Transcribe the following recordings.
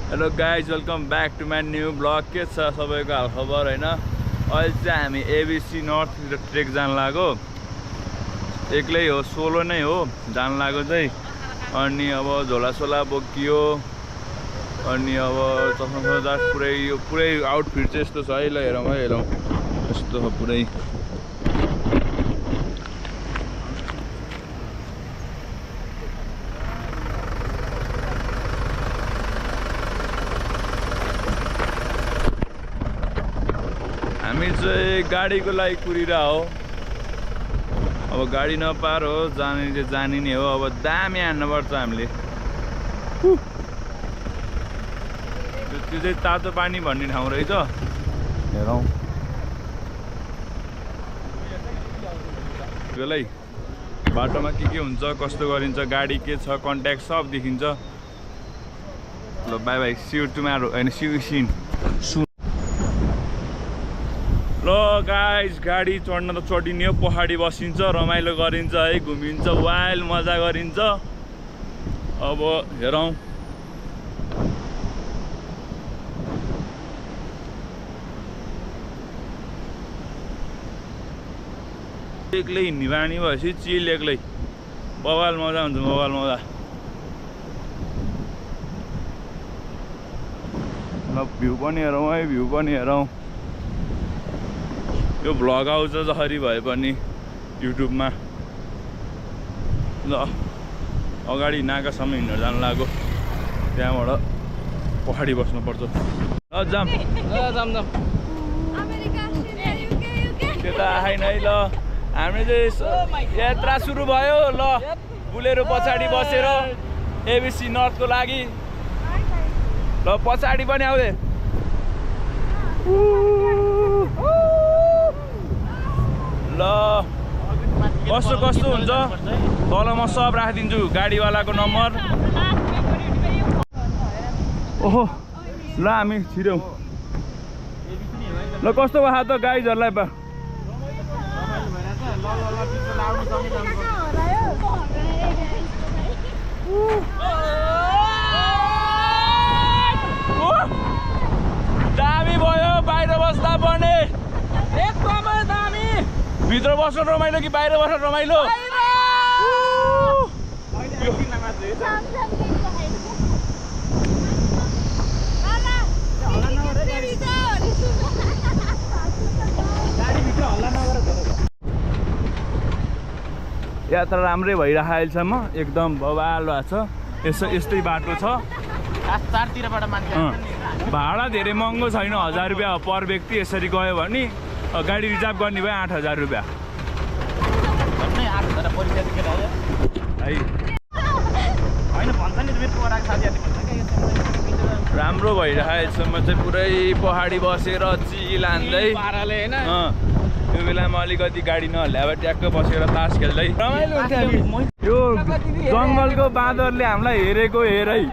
Hello guys welcome back to my new blog. के छ सबैको हालखबर होइन। अहिले चाहिँ हामी एबिसी नर्थ ट्रेक जान लाग्यो। एक्लै हो, सोलो नै हो जान लाग्यो चाहिँ। अनि अब झोलासोला बोकियो, अनि अब चस्मा पुरै आउटफिट चाहिँ यस्तो छ है। ल हेरौँ है, हेरौँ यस्तो छ पुरै। हामी चाहिँ गाडीको लागि कुरिरा हो। अब गाडी नपार हो, जाने चाहिँ जाने नै हो। अब दामी हान्नुपर्छ हामीले। त्यो चाहिँ तातो पानी भन्ने ठाउँ रहेछ। हेरौँ त्यसलाई बाटोमा के हुन्छ, कस्तो गरिन्छ, गाडी के छ, कन्ट्याक्ट सब देखिन्छ। ल bye bye, see you tomorrow होइन, सी यू सिन। ल गाइस, गाडी चढ्न त चढिने हो, पहाडी बसिन्छ, रमाइलो गरिन्छ है, घुमिन्छ, वाइल्ड मजा गरिन्छ। अब हेरौँ एक्लै हिँड्ने बानी भएपछि चिल एक्लै बवाल मजा हुन्छ, बवाल मजा। ल भ्यू पनि हेरौँ है, भ्यू पनि हेरौँ। यो भ्लग आउँछ जसरी भए पनि युट्युबमा। ल अगाडि नाकासम्म हिँडेर जानु लाग्यो, त्यहाँबाट पहाडी बस्नुपर्छ। ल जाम त्यता आएन है। ल हामी चाहिँ यात्रा सुरु भयो। ल बुलेरो पछाडि बसेर एबिसी नर्थको लागि। ल पछाडि पनि आउँदै। ल कस्तो कस्तो हुन्छ तल म सब राखिदिन्छु, गाडीवालाको नम्बर। ओहो ल हामी छिर्यौँ। ल कस्तो भयो त गाइजहरूलाई पा। दामी भयो बाहिर बस्दा पनि। एकदमै दामी। भित्र बस्न रमाइलो कि बाहिर बस्न रमाइलो? यात्रा राम्रै भइरहेको अहिलेसम्म, एकदम बवाल भएको छ। यस्तै बाटो छ। भाडा धेरै महँगो छैन, 1000 रुपियाँ पर व्यक्ति। यसरी गयो भने गाडी रिजर्भ गर्ने भयो 8000 रुपियाँ। राम्रो भइरहेको अहिलेसम्म चाहिँ, पुरै पहाडी बसेर चिल हान्दै। त्यो बेलामा अलिकति गाडी नहल्याएर ट्याक्क बसेर तास खेल्दै रमाइलो हुन्थ्यो। यो जङ्गलको बाँदरले हामीलाई हेरेको हेरै।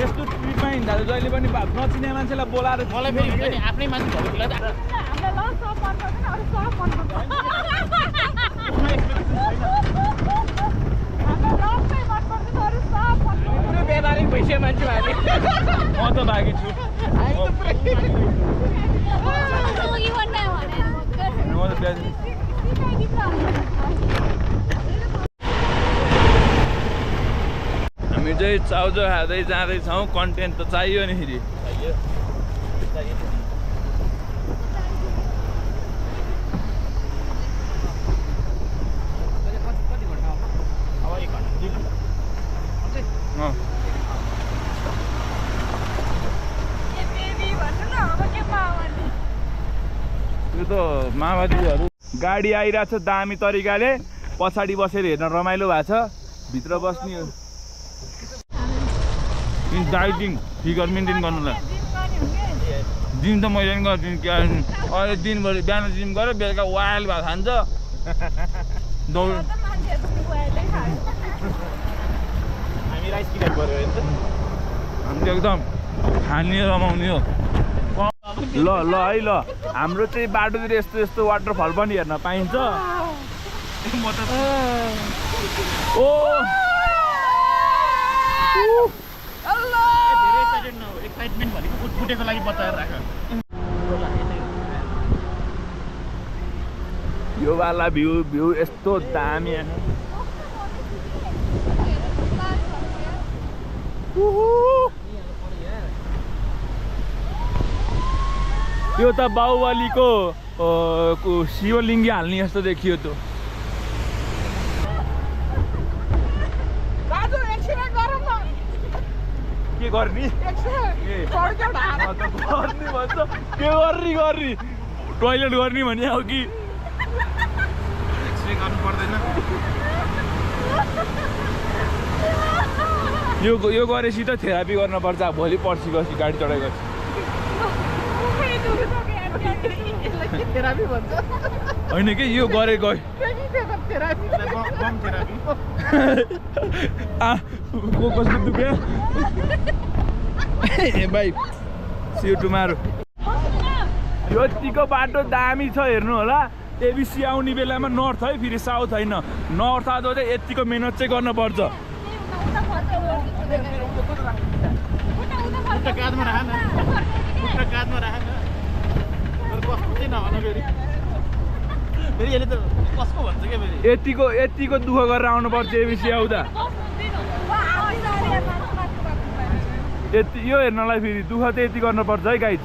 यस्तो ट्रिपमा हिँड्दा जहिले पनि नचिने मान्छेलाई बोलाएर मलाई फेरि आफ्नै मान्छे पैसा मान्छे म त बाँकी छु। हामी चाहिँ चाउचाउ खाँदै जाँदैछौँ। कन्टेन्ट त चाहियो नि फेरि। यो त माओवादीहरू गाडी आइरहेको छ दामी तरिकाले, पछाडि बसेर हेर्न रमाइलो भएको छ। भित्र बस्ने डाइटिङ फिगर मेन्टेन गर्नुलाई जिम त मैले पनि गर्छु। अहिले दिनभरि बिहान जिम गरेर बेलुका वाइल्ड भात खान्छ। दौड हामी एकदम खाने रमाउने हो। ल ल है ल हाम्रो चाहिँ बाटोतिर यस्तो यस्तो वाटरफल पनि हेर्न पाइन्छ ओ यो वाला भ्यू यस्तो दामी यो त बाहुबलीको शिवलिङ्गी हाल्ने जस्तो देखियो त के गर्ने भन्छ के गर्ने टोइलेट गर्ने भने हो कि यो गरेपछि त थेरापी गर्न पर्छ भोलि पर्सि गएपछि गाडी चढाएपछि होइन कि यो गरे गयो कसको दुख्यो ए भाइ सिउ टुमारो यतिको बाटो दामी छ हेर्नु होला एबिसी आउने बेलामा नर्थ है फेरि साउथ होइन नर्थ आउँदा चाहिँ यतिको मेहनत चाहिँ गर्नुपर्छ यतिको दुःख गरेर आउनुपर्छ एबिसी आउँदा यो हेर्नलाई फेरि दुःख चाहिँ यति गर्नुपर्छ है गाइज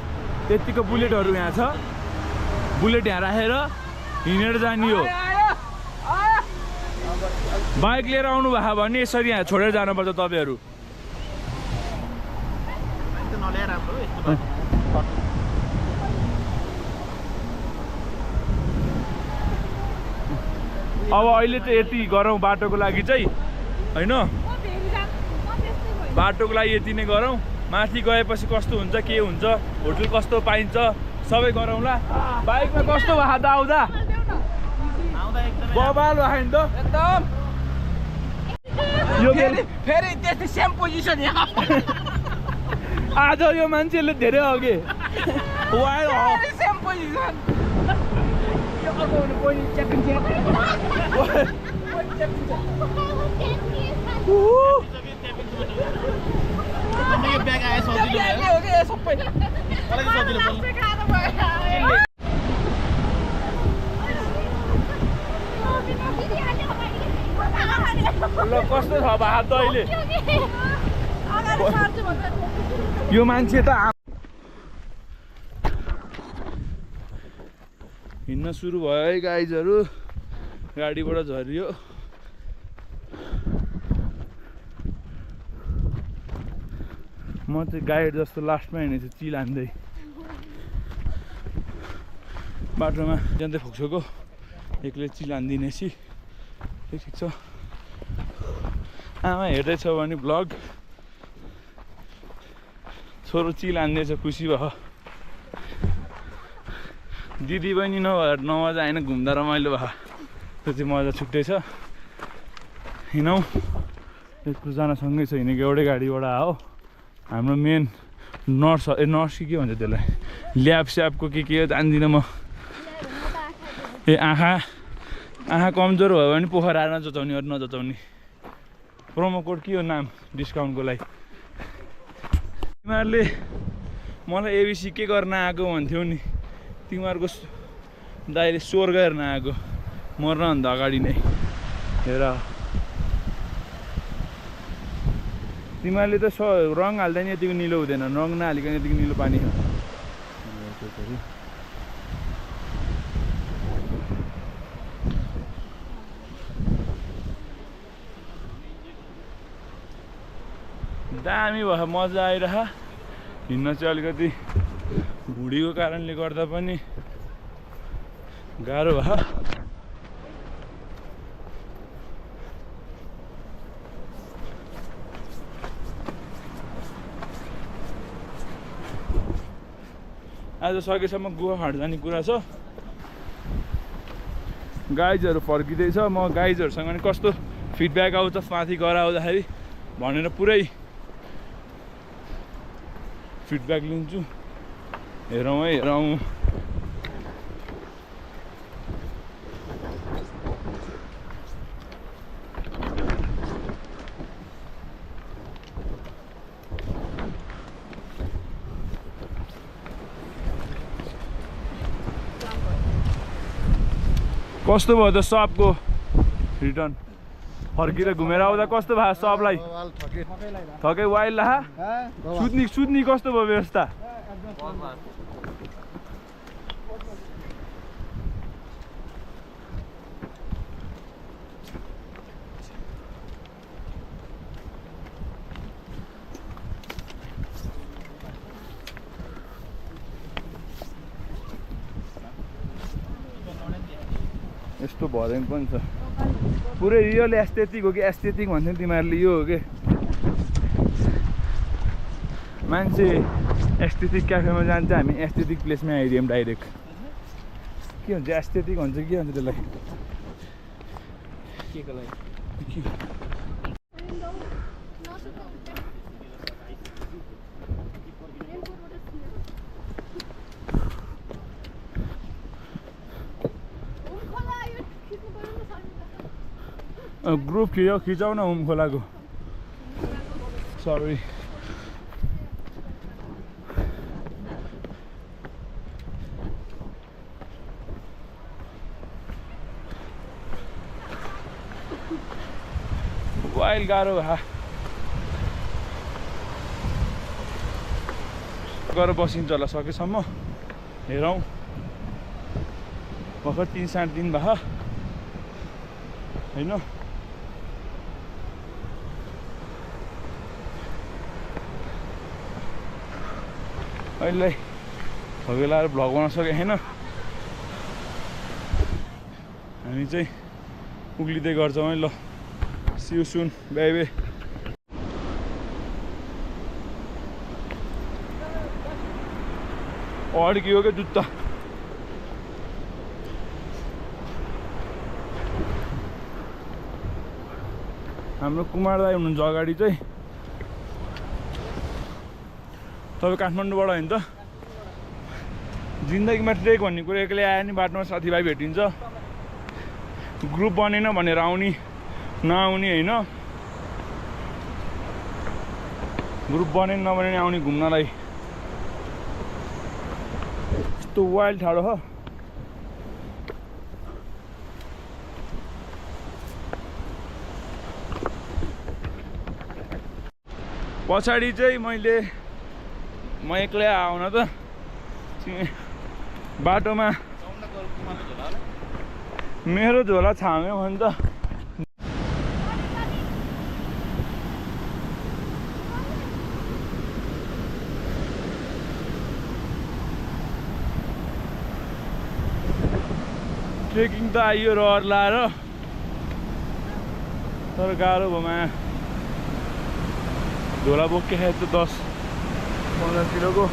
यतिको बुलेटहरू यहाँ छ बुलेट यहाँ राखेर हिँडेर जाने हो बाइक लिएर आउनु भएको भने यसरी यहाँ छोडेर जानुपर्छ तपाईँहरू अब अहिले चाहिँ यति गरौँ बाटोको लागि चाहिँ होइन बाटोको लागि यति नै गरौँ माथि गएपछि कस्तो हुन्छ के हुन्छ होटल कस्तो पाइन्छ सबै गरौँला बाइकमा कस्तो भयो त आउँदा बबाल भयो नि त एकदम यो फेरि त्यस्तै सेम पोजिसन यहाँ आज यो मान्छेले धेरै अघि सेम पोजिसन ल कस्तो छ भात त अहिले यो मान्छे त हिँड्न सुरु भयो है गाइजहरू गाडीबाट झरियो म चाहिँ गाइड जस्तो लास्टमा हिँडेछु चिल हान्दै बाटोमा जाँदै फोक्सोको एक्लै चिल हान्दिनेছি ठिक छ आमा हेर्दैछ भने ब्लग छोरो चिल हान्दैछ खुसी भयो दिदी पनि नमजा होइन घुम्दा रमाइलो भयो त्यो चाहिँ मजा छुट्टै छ हिँडौँ एकजनासँगै छ हिँडेको एउटै गाडीबाट हो हाम्रो मेन नर्स नर्स के भन्छ त्यसलाई ल्याब स्याबको के जान्दिनँ म ए आँखा कमजोर भयो भने पोखरा नजचाउने अरू नजचाउने प्रोमो कोड के हो नाम डिस्काउन्टको लागि तिमीहरूले मलाई एबिसी के गर्न आएको भन्थ्यौ नि तिमीहरूको दाइले स्वर्ग हेर्न आएको मर्नभन्दा अगाडि नै हेर तिमीहरूले त रङ हाल्दा नि यतिको निलो हुँदैन रङ नहालिकन यतिको निलो पानी हो दामी भयो मजा आइरह हिँड्न चाहिँ अलिकति भुँडीको कारणले गर्दा पनि गाह्रो भयो आज सकेसम्म गुवा फाँट जाने कुरा छ गाइजहरू फर्किँदैछ म गाइजहरूसँग नि कस्तो फिडब्याक आउँछ माथि गराउँदाखेरि भनेर पुरै फिडब्याक लिन्छु हेरौँ है हेरौँ। कस्तो भयो त सबको रिटर्न फर्केर घुमेर आउँदा कस्तो भयो सबलाई? थकै वाइल ला सुत्नी कस्तो भयो व्यवस्था? यस्तो भर्दैन पनि छ पुरै रियल एस्थेटिक हो कि एस्थेटिक भन्छ नि तिमीहरूले यो हो कि मान्छे एस्थेटिक क्याफेमा जान्छ हामी एस्थेटिक प्लेसमा आइदियौँ डाइरेक्ट के भन्छ एस्थेटिक भन्छ के भन्छ त्यसलाई केको लागि ग्रुप खिचाउ न हुम खोलाको सरी वाइल गाह्रो भा गएर बसिन्छ होला सकेसम्म हेरौँ भर्खर 3-4 दिन भयो होइन अहिले भगेलाएर भ्लग बनाउन सकेको छैन हामी चाहिँ उक्लिँदै गर्छौँ है ल see you soon bye bye अड्कियो क्या जुत्ता हाम्रो कुमार दाइ हुनुहुन्छ अगाडि चाहिँ तपाईँ काठमाडौँबाट होइन त जिन्दगीमा ट्रेक भन्ने कुरो एक्लै आयो नि बाटोमा साथीभाइ भेटिन्छ ग्रुप बनेन भनेर आउने नआउने होइन ग्रुप बनेन नबने आउने घुम्नलाई यस्तो वाइल्ड ठाडो हो पछाडि चाहिँ म एक्लै आउन त बाटोमा मेरो झोला छाम्यो भने त ट्रेकिङ त आइयो रहर लाएर तर गाह्रो भयो माया झोला बोकेको त 10-15 किलोको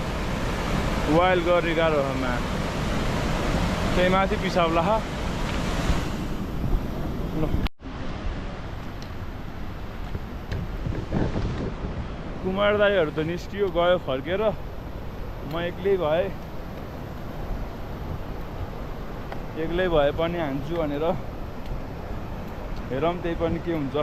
वाइल गर्ने गाह्रो हो माया त्यही माथि पिसाब ला कुमार दाइहरू त निस्कियो गयो फर्केर म एक्लै भए पनि हान्छु भनेर हेरौँ त्यही पनि के हुन्छ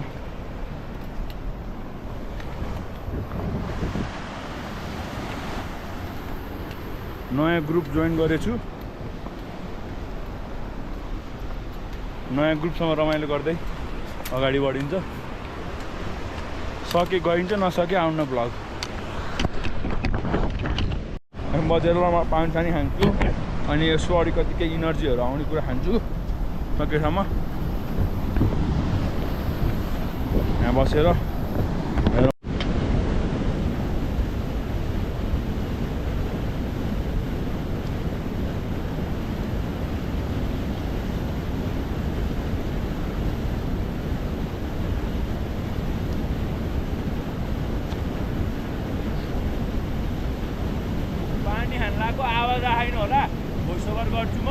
नयाँ ग्रुप जोइन गरेछु नयाँ ग्रुपसँग रमाइलो गर्दै अगाडि बढिन्छ सके गइन्छ नसके आउन भ्लग बजारमा पानी खान्छु अनि यसो अलिकति केही इनर्जीहरू आउने कुरा खान्छु सकेसम्म यहाँ बसेर को आवाज आएन होला भोइस ओभर गर्छु म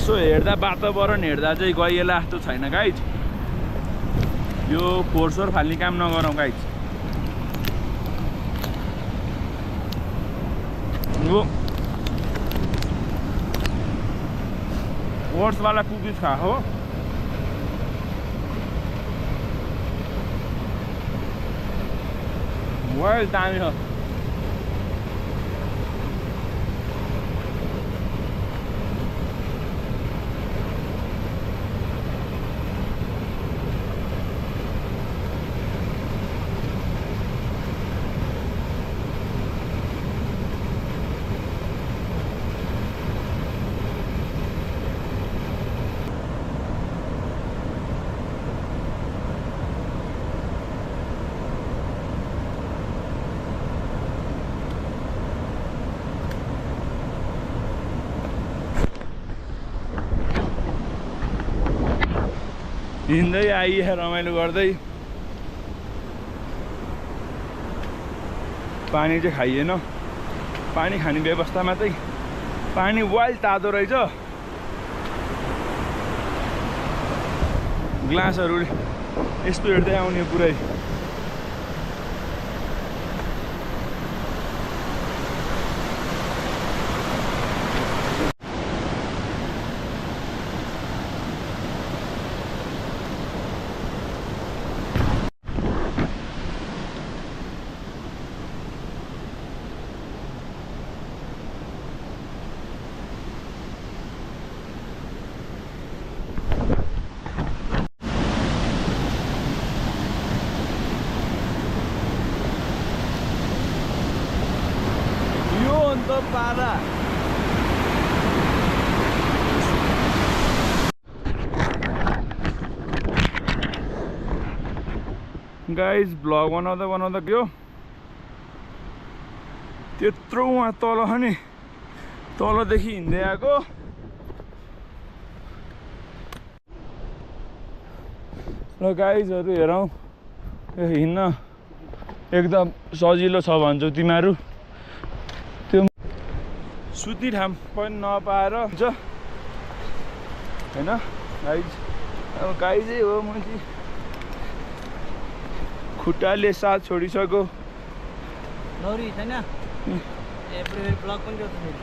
यसो हेर्दा वातावरण हेर्दा चाहिँ गइएला जस्तो छैन गाइज। यो फोहोरसोर फाल्ने काम नगरौँ गाइज। यो ओट्सवाला कुकिज खा हो। मोबाइल दामी हो। हिँड्दै आइए रमाइलो गर्दै। पानी चाहिँ खाइएन। पानी खाने व्यवस्थामा चाहिँ पानी वाइल तातो रहेछ। ग्लासहरू यस्तो हेर्दै आउने पुरै। पारा गाइज ब्लग बनाउँदा गयो त्यत्रो उहाँ तल छ नि, तलदेखि हिँड्दै आएको। र गाइजहरू हेरौँ, हिँड्न एकदम सजिलो छ भन्छौ तिमीहरू। त्यो सुत्ने ठाउँ पनि नपाएर हुन्छ हैन गाइज। अब गाइजै हो, मैले खुट्टाले साथ छोडिसक्यो। नौरी छैन एप्रिल ब्लग पनि गर्छ फेरि।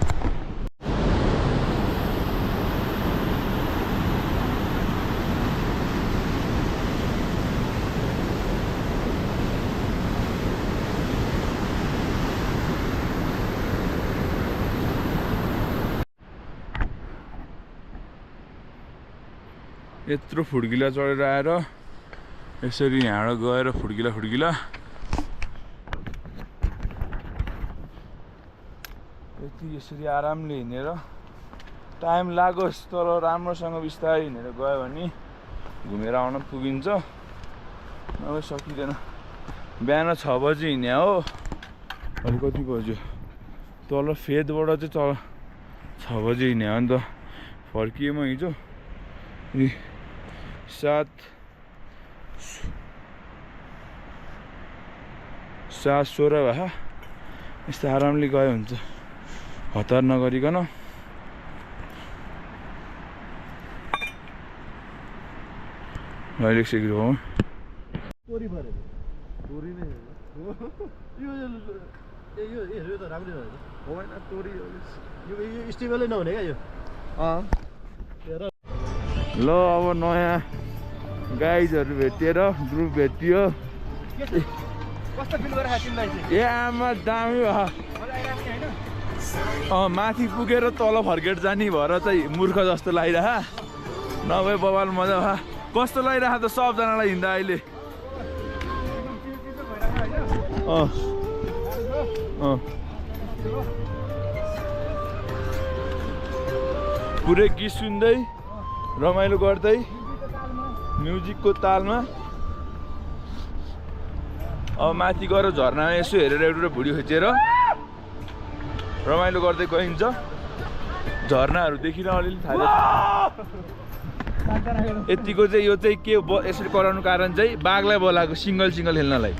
यत्रो फुड्किला चढेर आएर यसरी यहाँबाट गएर फुड्किला यति यसरी आरामले हिँडेर टाइम लागोस् तर राम्रोसँग बिस्तारै हिँडेर गयो भने घुमेर आउन पुगिन्छ। नभए सकिँदैन। बिहान 6 बजी हिँड्या हो, अहिले कति बज्यो? तल फेदबाट चाहिँ तल 6 बजी हिँड्या हो नि त। फर्किएँ म हिजो 7:16 भए यस्तो आरामले गयो हुन्छ, हतार नगरिकन। अहिले सिक्नु हो तोरी भरे तोरी नै यो त राम्रै हो हैन। तोरी यो स्टेबलै नहुने क्या यो। ल अब नयाँ गाइजहरू भेटिएर ग्रुप भेटियो। कस्तो फिल गरेर तिमीलाई चाहिँ? ए आमा दामी भयो। माथि पुगेर तल फर्केर जाने भएर चाहिँ मूर्ख जस्तो लागिरह, नभए बबाल मजा भयो। कस्तो लागिरह त सबजनालाई हिँड्दा अहिले। पुरै गीत सुन्दै रमाइलो गर्दै म्युजिकको तालमा अब माथि गएर झर्नामा यसो हेरेर एउटा भिडियो खिचेर रमाइलो गर्दै गइन्छ। झर्नाहरू देखेर अलिअलि थाहा यतिको चाहिँ यो चाहिँ के यसरी कराउनु कारण चाहिँ बाघलाई बोलाएको सिङ्गल खेल्नलाई।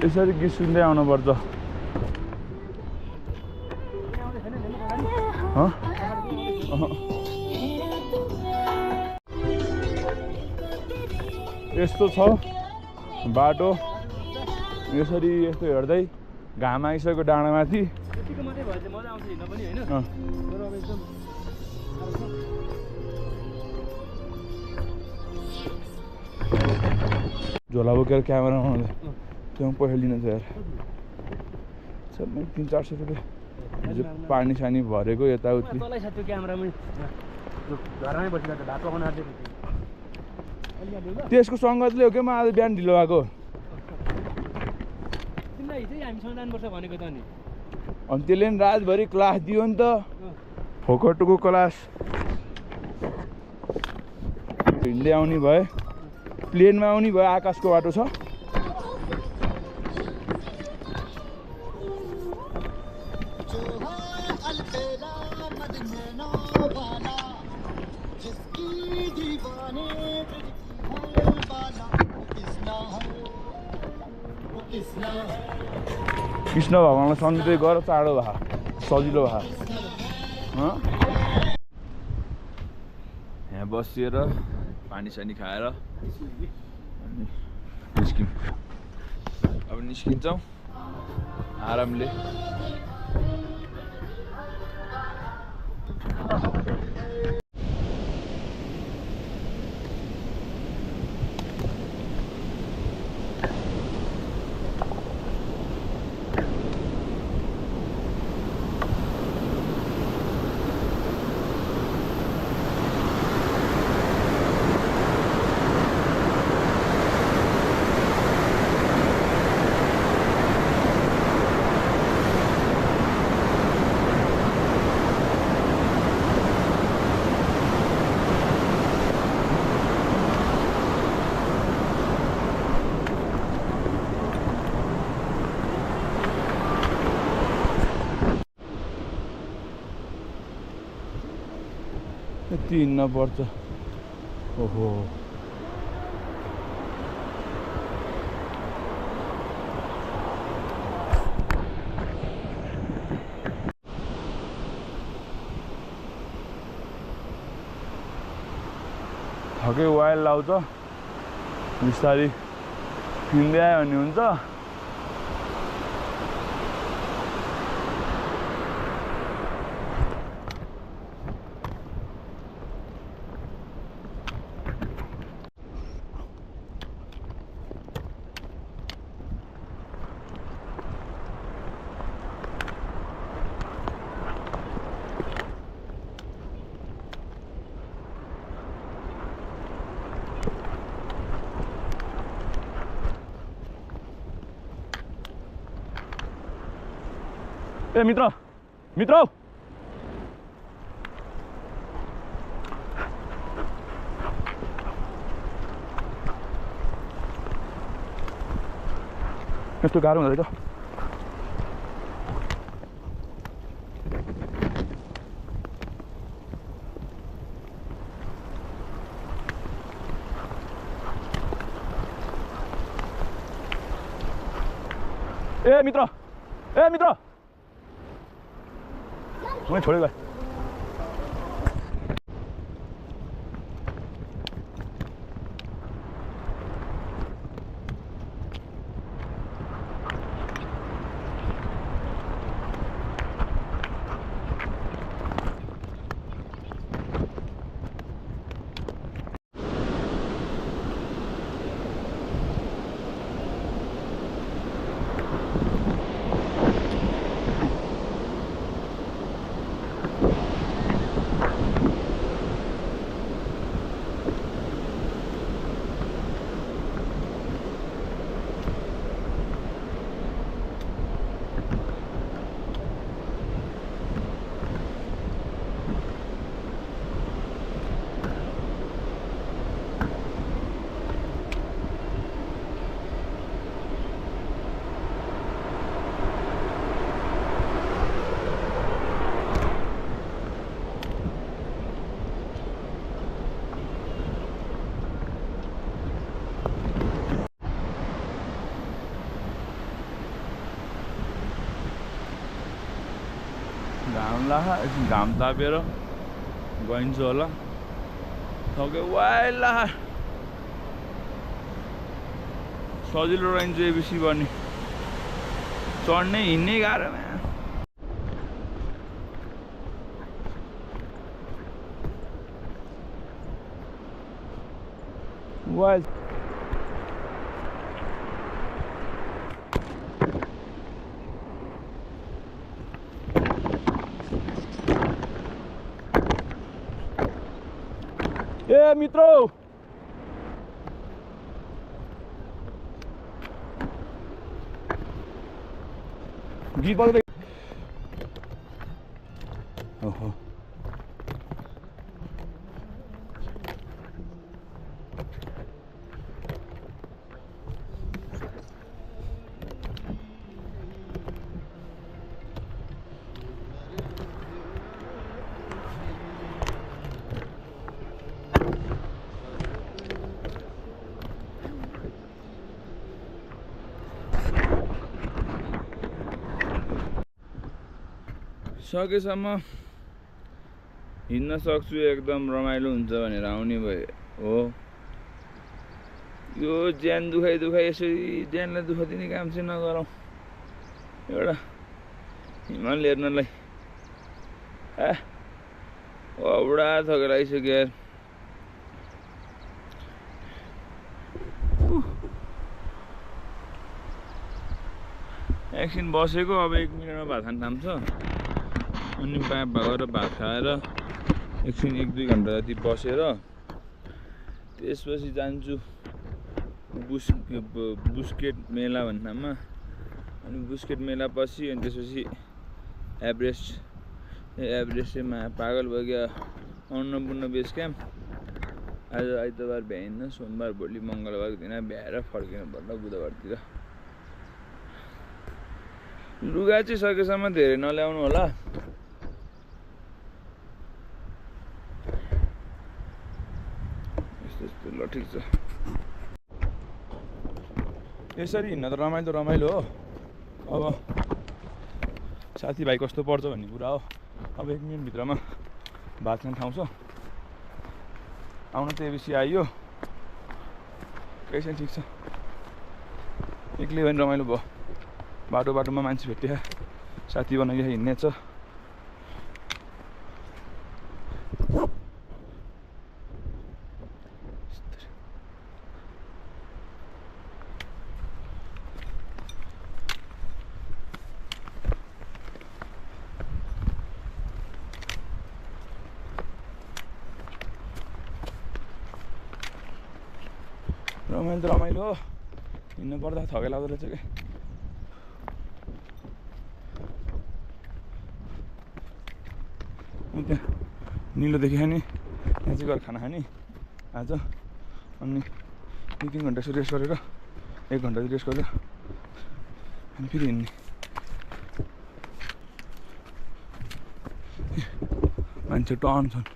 यसरी गीत सुन्दै आउनुपर्छ। यस्तो छ बाटो, यसरी यस्तो हेर्दै घाम आइसक्यो डाँडामाथि। झोला बोकेर क्यामेरा बनाउँदै त्यो पैसा लिनु छ यार। 300-400 रुपियाँ पानी सानी भरेको यताउति। त्यसको सङ्गतले हो क्या म आज बिहान ढिलो भएको। अनि त्यसले नि रातभरि क्लास दियो नि त, फोकटको क्लास। हिँड्दै आउने भए, प्लेनमा आउने भए आकाशको बाटो छ। कृष्ण भगवान्लाई सम्झिँदै गर, चाँडो भए सजिलो भए। यहाँ बसेर पानी सानी खाएर निस्क्यौँ। अब निस्किन्छौँ आरामले। यति हिँड्न पर्छ। ओहो थकै वाइल लाउँछ, बिस्तारै हिँड्दै आयो भने हुन्छ। ए मित्र मित्र यस्तो गाह्रो हुँदैन त। ए मित्र मैं छोड़ेगा। ला एकछिन घाम तापेर गइन्छ होला थके वाइला सजिलो रहन्छ एबिसी पनि चढ्ने हिँड्ने गाह्रो वाइल ए मित्र गीत बज्दै ओहो सकेसम्म हिँड्न सक्छु एकदम रमाइलो हुन्छ भनेर आउने भए हो यो ज्यान दुखाइ यसरी ज्यानलाई दुःख दिने काम चाहिँ नगरौँ एउटा हिमाल हेर्नलाई बुढा थकेर आइसक्यो यार एकछिन बसेको अब 1 मिनटमा भात खान थाम्छ अनि गएर भात खाएर एकछिन 1-2 घन्टा जति बसेर त्यसपछि जान्छु बुस्केट मेला भन्ने ठाउँमा अनि बुस्केट मेला पछि अनि त्यसपछि एभरेस्ट पागल भयो अन्नपूर्ण बेस क्याम्प आज आइतबार भ्याइन्न सोमबार भोलि मङ्गलबारको दिन भ्याएर फर्किनु पर्ला बुधबारतिर लुगा चाहिँ सकेसम्म धेरै नल्याउनु होला ल ठिक छ यसरी हिँड्न त रमाइलो हो अब साथीभाइ कस्तो पर्छ भन्ने कुरा हो अब 1 मिनटभित्रमा भात खाने ठाउँ छ आउन त एबिसी आइयो कैसन ठिक छ एक्लै पनि रमाइलो भयो बाटोमा मान्छे भेट्यो साथी बनाइयो हिँड्ने छ रमाइलो हिँड्नु पर्दा थकै लाग्दो रहेछ क्या त्यहाँ निलो देखियो नि त्यहाँ चाहिँ गएर खाना खाने आज अनि 2-3 घन्टा जस्तो रेस्ट गरेर 1 घन्टा रेस्ट गरेर अनि फेरि हिँड्ने मान्छे टर्न छन्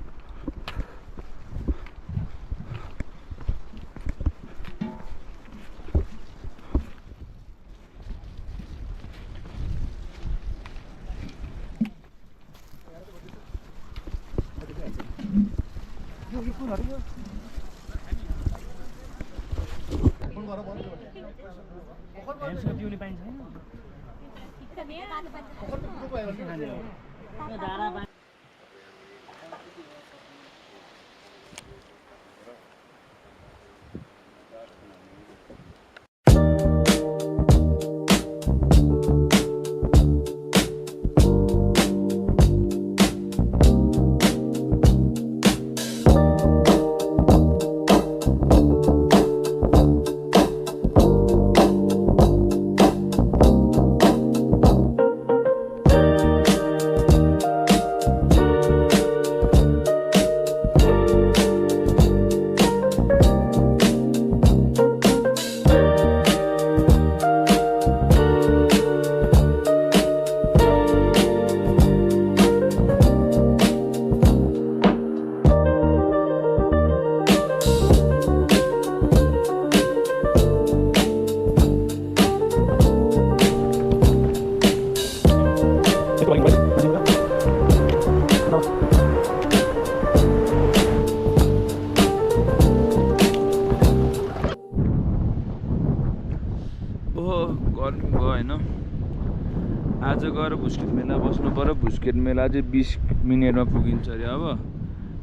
गएर भुस्केट मेला बस्नु पर्यो। भुस्केट मेला चाहिँ 20 मिनेटमा पुगिन्छ अरे। अब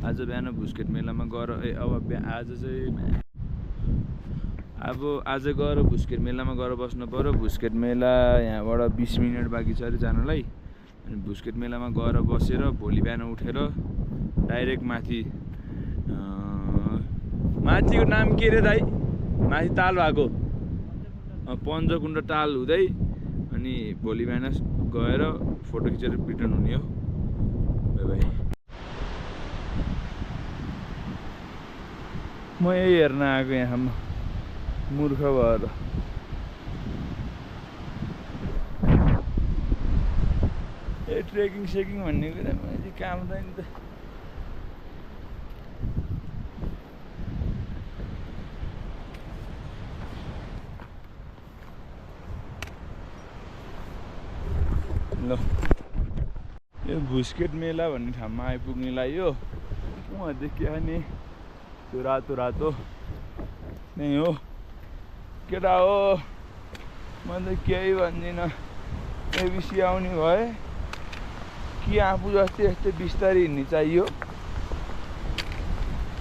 आज बिहान भुस्केट मेलामा गएर आज गएर भुस्केट मेलामा गएर बस्नु पर्यो। भुस्केट मेला यहाँबाट 20 मिनेट बाँकी छ अरे जानलाई। अनि भुस्केट मेलामा गएर बसेर भोलि बिहान उठेर डाइरेक्ट माथिको नाम के रे दाइ? माथि ताल भएको पञ्चकुण्ड ताल हुँदै अनि भोलि बिहान गएर फोटो खिचेर रिटर्न हुने हो। By by. म यही हेर्न आएको यहाँ मूर्ख भएर। ए ट्रेकिङ सेकिङ भन्ने कुरा मैले काम छैन त। ल यो भुस्केट मेला भन्ने ठाउँमा आइपुग्नेलाई यो उहाँ देखियो नि त्यो रातो रातो नै हो केटा हो। म त केही भन्दिनँ। एबिसी आउने भए कि आफू जस्तै यस्तै बिस्तारै हिँड्ने चाहियो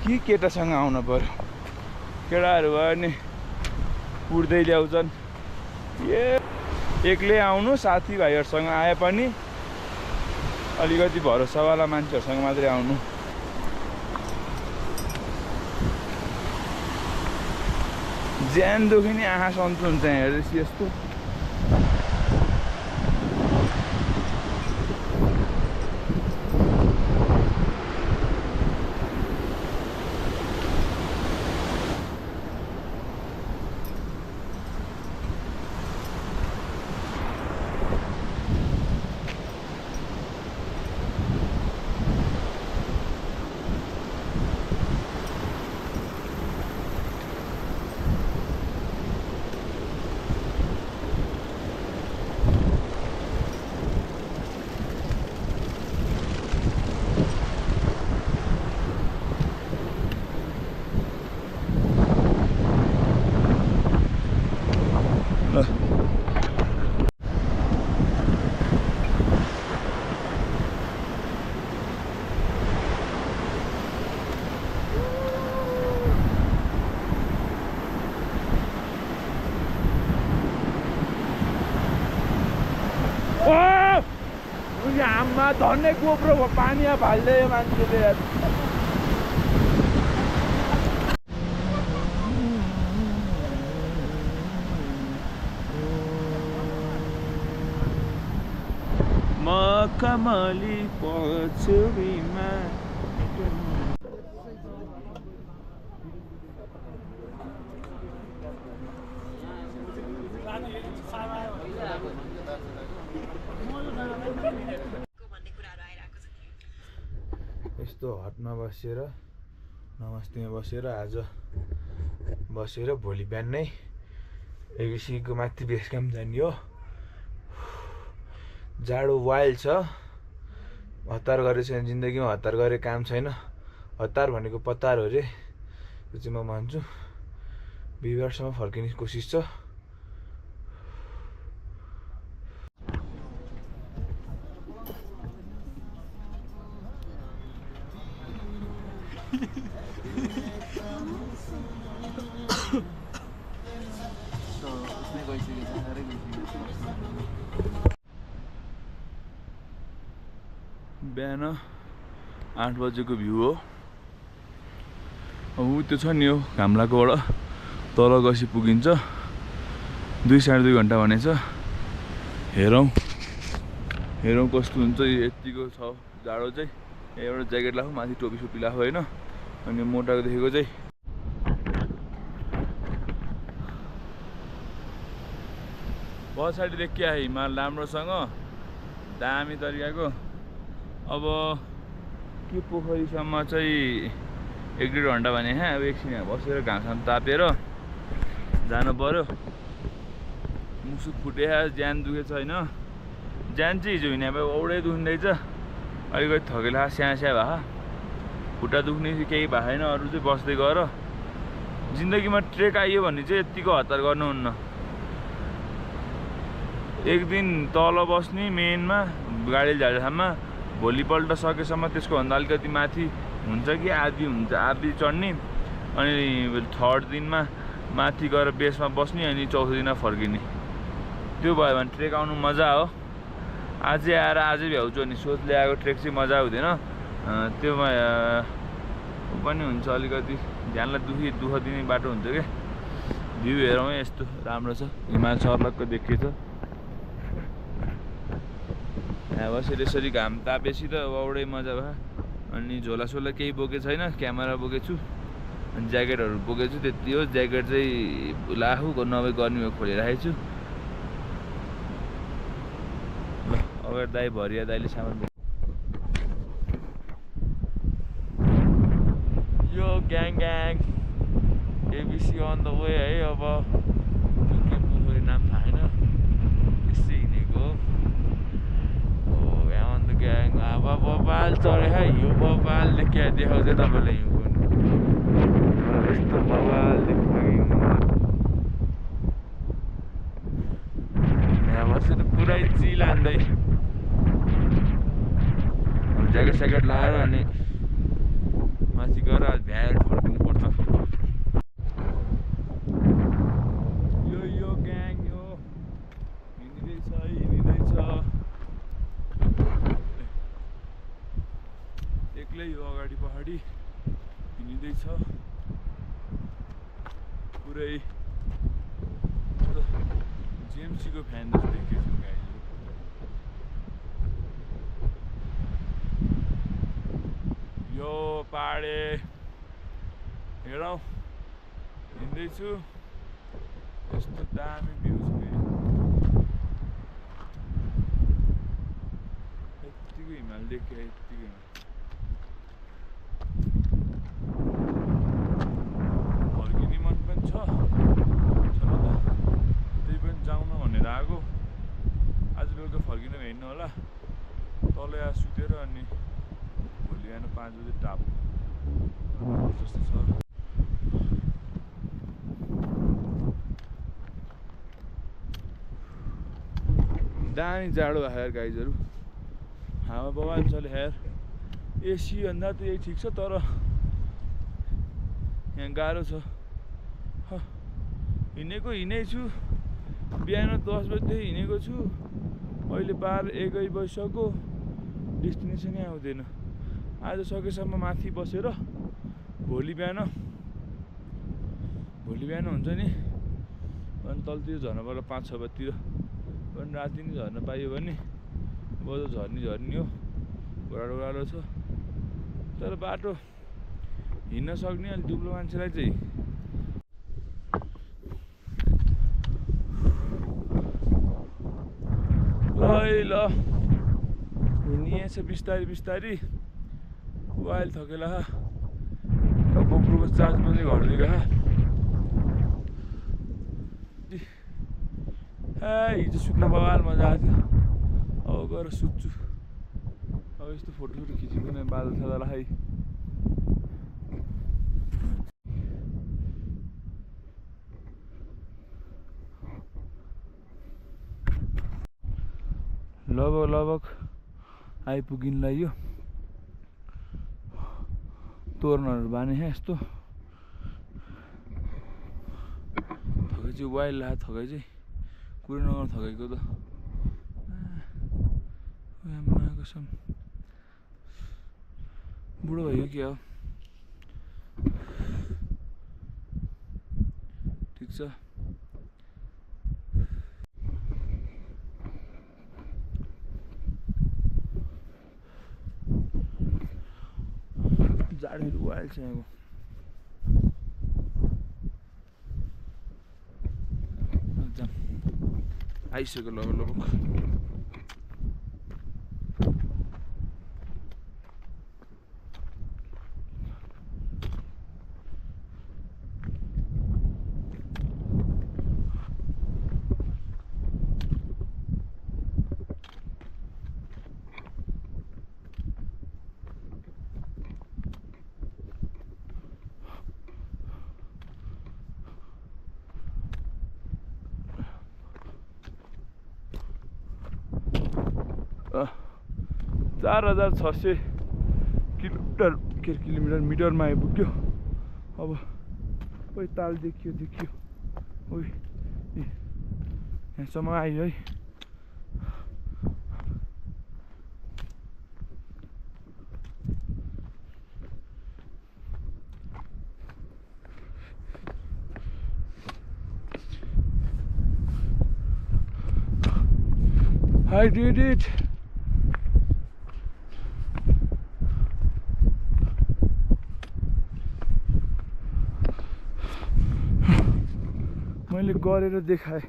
कि केटासँग आउन पर्यो। केटाहरू भयो नि उड्दै ल्याउँछन्। एक्लै आउनु साथीभाइहरूसँग आए पनि अलिकति भरोसावाला मान्छेहरूसँग मात्रै आउनु। ज्यान दुखी नि आँखा सन्चो हुन्छ यहाँ हेरेपछि यस्तो। आमा धन्ने गोप्रो पानीमा फाल्दै मान्छेले यार। मखमली पछुरीमा यस्तो हटमा बसेर नमस्तेमा बसेर आज बसेर भोलि बिहान नै एबिसीको माथि बेस क्याम्प जाने हो। जाडो वाइल्ड छ। हतार गरेको छैन जिन्दगीमा। हतार गरे काम छैन। हतार भनेको पतार हो रे। त्यो चाहिँ म मान्छु। बिहिबारसम्म फर्किने कोसिस छ। बिहान 8 बजेको भ्यू हो। अब त्यो छ नि हो घामलाकोबाट तल गसी पुगिन्छ 2-2.5 घन्टा भनेछ। हेरौँ कस्तो हुन्छ। यतिको छ जाडो चाहिँ। एउटा ज्याकेट लाऊ माथि टोपी सोपी लाऊ होइन। अनि मोटाको देखेको चाहिँ पछाडि देखिया हिमाल राम्रोसँग दामी तरिकाको। अब के पोखरीसम्म चाहिँ 1-1.5 घन्टा भने अब एकछिन यहाँ बसेर घामसाम तापेर जानु पर्यो। मुसुक फुटे ज्यान दुखे छैन। ज्यान चाहिँ हिजो हिँडे अब औडै दुख्दैछ। अलिकति थकेला स्या भए खुट्टा दुख्ने केही भएको छैन। अरू चाहिँ बस्दै गएर जिन्दगीमा ट्रेक आइयो भने चाहिँ यतिको हतार गर्नुहुन्न। एक दिन तल बस्ने मेनमा गाडी झाडामा, भोलिपल्ट सकेसम्म त्यसको भन्दा अलिकति माथि हुन्छ कि आधी हुन्छ, आधी चढ्ने, अनि थर्ड दिनमा माथि गएर बेसमा बस्ने, अनि चौथो दिनमा फर्किने। त्यो भयो भने ट्रेक आउनु मजा हो। आजै आएर आजै भ्याउँछु अनि सोच ल्याएको ट्रेक चाहिँ मजा हुँदैन। त्योमा पनि हुन्छ अलिकति ध्यानलाई दुःख दिने बाटो हुन्छ क्या। भ्यू हेरौँ यस्तो राम्रो छ, हिमाल सर्लक्क देखिन्छ। यहाँ बसेर यसरी घाम तापेपछि त औडै मजा भयो। अनि झोलासोला केही बोकेको छैन, क्यामेरा बोकेको छु अनि ज्याकेटहरू बोकेको छु, त्यति हो। ज्याकेट चाहिँ लाखु नभए गर्मीमा खोलिराखेको छु। ल अगाडि दाइ भरिया दाइले सामान यो gang ABC on the way है। अब केही नाम थाहा छैन, त्यसै हिँडेको अन द ग्याङ। अब बबाल चढे है, यो बबालले क्या देखाउँछ तपाईँलाई हिउँ पनि यस्तो बबाल देखाएको यहाँ बसेर पुरै चिल हान्दै ज्याकेट स्याकेट लगाएर अनि माथि गएर भ्याएर फर्किनु पर्छ। यो ग्याङ यो हिँडिँदैछ एक्लै यो अगाडि पहाडी हिँडिँदैछ पुरै। जेएमसीको फ्यान जस्तो देखिएको छु गाडी। यो पाहाडे हेरौँ हिँड्दैछु, यस्तो दामी भ्यू छ फेरि। यत्तिको हिमाल देखियो, यत्तिको हिमाल। फर्किने मन पनि छ न त, त्यही पनि जाउँ न भनेर आएको। आज बेलुका फर्किनु हिँड्नु होला, तल यहाँ सुतेर अनि भोलि बिहान 5 बजे टाप जस्तो छ। दामी जाडो भयो यार गाइजहरू, हावा बवाल चल्यो यार। एसी भन्दा त यही ठिक छ, तर यहाँ गाह्रो छ। हिँडेकै छु, बिहान 10 बजीदेखि हिँडेको छु, अहिले 12-1 बजिसक्यो, डेस्टिनेसनै आउँदैन। आज सकेसम्म माथि बसेर भोलि बिहान हुन्छ नि, अनि तलतिर झर्न पर्ला 5-6 बजीतिर। पनि राति नै झर्न पाइयो भने बजो झर्नी हो। ओह्रालो छ, तर बाटो हिँड्न सक्ने अलि दुब्लो मान्छेलाई चाहिँ ल हिँडिएछ बिस्तारी बिस्तारी। मोबाइल थकेला गोप्रोको चार्ज पनि घट्दै गयो। हिजो सुत्न बवाल मजा आएको थियो, अब गएर सुत्छु। अब यस्तो फोटोसोटो खिचिकन बादल सादल खाइ लगभग आइपुगिनलाई यो तोर्नहरू बाने यस्तो थकाइ चाहिँ वाइल्ड ला थकाइ चाहिँ कुरो नगर थकाइको त कसम बुढो भयो क्या हो। ठिक छ जाडोहरू वाइल्ड छ यहाँको। आइसक्यो लगभग 4600 किलोमिटर मिटरमा आइपुग्यो। अब ओइ ताल देखियो ओइ यहाँसम्म आयो है। I did it. मैले गरेर देखाएँ।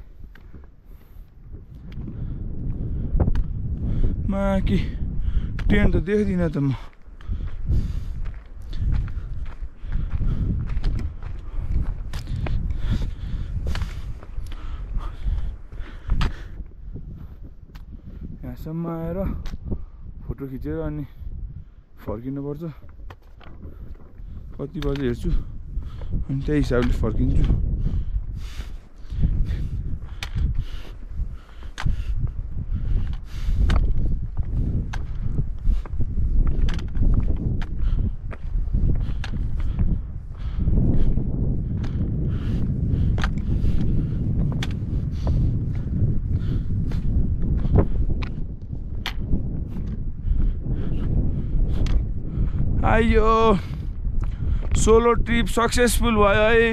माकी ट्रेन त देख्दिनँ त म। यहाँसम्म आएर फोटो खिचेर अनि फर्किनुपर्छ। कति बजे हेर्छु अनि त्यही हिसाबले फर्किन्छु। आइयो सोलो ट्रिप सक्सेसफुल भयो है।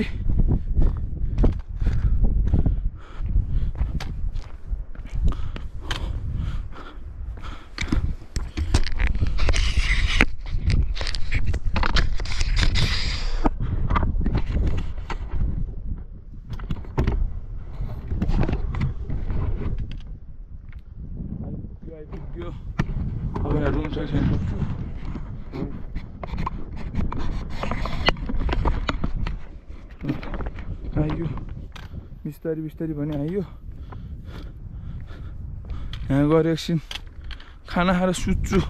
आइपुग्यो। अब यहाँ रुम छ। आइयो बिस्तारी भने आइयो। यहाँ गएर एकछिन खाना खाएर सुत्छु।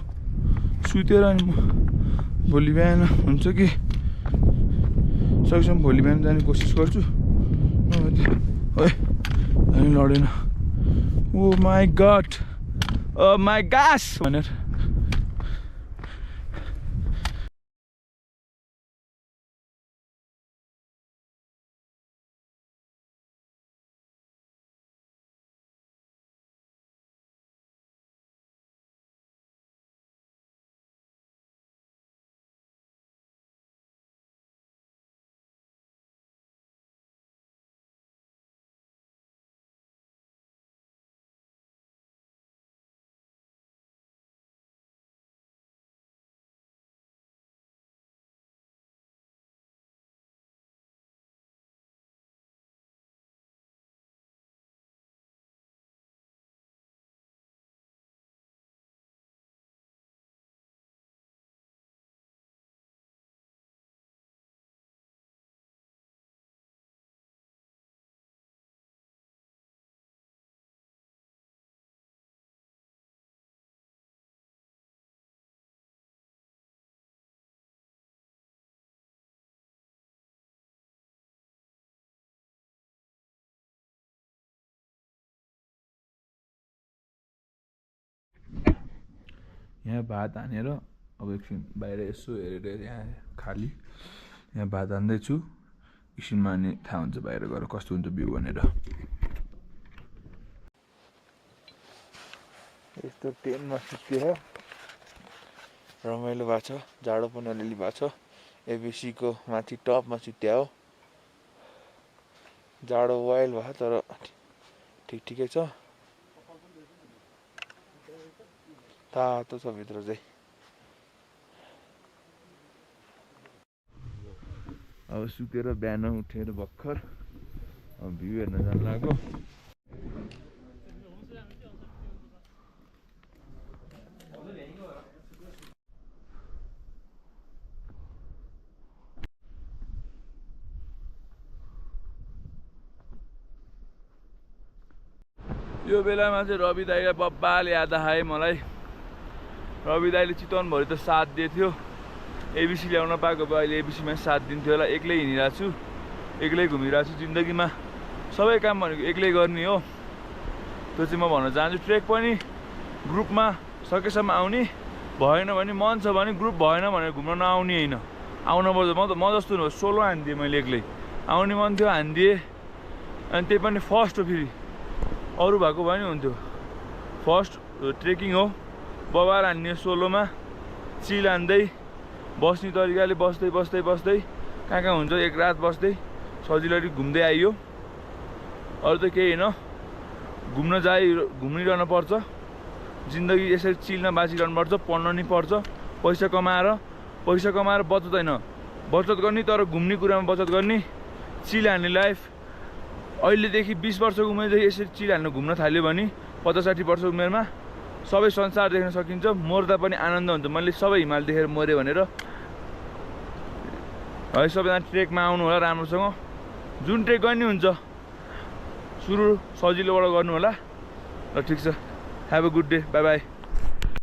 सुतेर अनि म भोलि बिहान हुन्छ कि सकेसम्म भोलि बिहान जाने कोसिस गर्छु। अनि लडेन। ओ माई गड माई गास भनेर। यहाँ भात हानेर अब एकछिन बाहिर यसो हेरेर यहाँ खाली यहाँ भात हान्दैछु। एकछिनमा अनि थाहा हुन्छ बाहिर गएर कस्तो हुन्छ भ्यू भनेर। यस्तो टेनमा सुत्यो रमाइलो भएको छ। जाडो पनि अलिअलि भएको छ। एबिसीको माथि टपमा सुत्या हो। जाडो वाइल भयो तर ठिकै छ। तातो छ भित्र चाहिँ। अब सुतेर बिहान उठेर भर्खर भ्यू हेर्न जानु लाग्यो। यो बेलामा चाहिँ रवि दाइले बब्बाले याद आए मलाई। रवि दाइले चितवनभरि त साथ दिएको थियो। एबिसी ल्याउन पाएको भए अहिले एबिसीमा साथ दिन्थ्यो होला। एक्लै हिँडिरहेको छु, एक्लै घुमिरहेको छु। जिन्दगीमा सबै काम भनेको एक्लै गर्ने हो। त्यो चाहिँ म भन्न चाहन्छु। ट्रेक पनि ग्रुपमा सकेसम्म आउने, भएन भने मन छ भने ग्रुप भएन भनेर घुम्न नआउने होइन, आउनुपर्छ। म जस्तो हो सोलो हान्दिएँ मैले एक्लै, आउने मन थियो हान्दिएँ। अनि त्यही पनि फर्स्ट हो, फेरि अरू भएको भए नि हुन्थ्यो। फर्स्ट ट्रेकिङ हो, बबार हान्ने सोलोमा, चिल हान्दै बस्ने तरिकाले बस्दै बस्दै बस्दै कहाँ कहाँ हुन्छ एक रात बस्दै सजिलै घुम्दै आइयो। अरू त केही होइन, घुमिरहनु पर्छ, जिन्दगी यसरी चिलमा बाँचिरहनु पर्छ, पढ्न नि पर्छ। पैसा कमाएर बचत होइन, बचत गर्ने तर घुम्ने कुरामा बचत गर्ने, चिल हान्ने लाइफ। अहिलेदेखि 20 वर्षको उमेरदेखि यसरी चिल हान्न घुम्न थाल्यो भने 50-60 वर्ष उमेरमा सबै संसार देख्न सकिन्छ। मर्दा पनि आनन्द हुन्छ, मैले सबै हिमाल देखेर मऱ्यो भनेर। है सबैजना ट्रेकमा आउनु होला राम्रोसँग, जुन ट्रेक गर्ने हुन्छ सुरु सजिलोबाट गर्नु होला। ल ठिक छ, have a good day, by by.